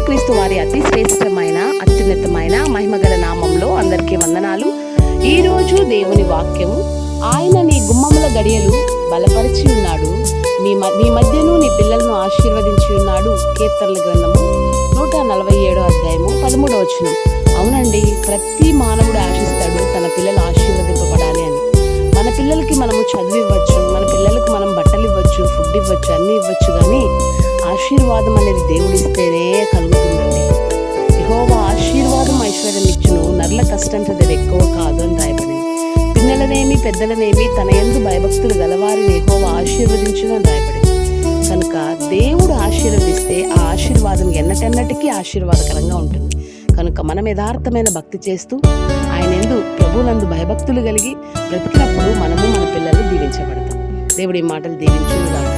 యేసుక్రీస్తు వారి అతి శ్రేష్టమైన అత్యున్నతమైన మహిమగల నామంలో అందరికీ వందనాలు. ఈరోజు దేవుని వాక్యము, ఆయన నీ గుమ్మముల గడియలు బలపరిచి ఉన్నాడు, నీ మధ్యను నీ పిల్లలను ఆశీర్వదించి ఉన్నాడు. కీర్తనల గ్రంథము 147 అధ్యాయము 13వ వచనం. అవునండి, ప్రతి మానవుడు ఆశిస్తాడు తన పిల్లలు ఆశీర్వదింపబడాలి అని. మన పిల్లలకి మనము చదువు ఇవ్వచ్చు, మన పిల్లలకు మనం బట్టలు ఇవ్వచ్చు, ఫుడ్ ఇవ్వచ్చు, అన్నీ ఇవ్వచ్చు, కానీ ఆశీర్వాదం అనేది దేవుడిస్తేనే కలుగుతుందండి. యెహోవా ఆశీర్వాదం ఐశ్వర్యం ఇచ్చును, నర్ల కష్టంతో ఎక్కువ కాదు అని రాయబడింది. పిల్లలనేమి పెద్దలనేమి తన యందు భయభక్తులు గలవారిని యెహోవా ఆశీర్వదించును అని రాయబడింది. కనుక దేవుడు ఆశీర్వదిస్తే ఆ ఆశీర్వాదం ఎన్నటెన్నటికీ ఆశీర్వాదకరంగా ఉంటుంది. కనుక మనం యథార్థమైన భక్తి చేస్తూ ఆయన యందు ప్రభువునందు భయభక్తులు కలిగి బ్రతికినప్పుడు మనము మన పిల్లలు దీవించబడతాం. దేవుడి మాటలు దీవించును గాక.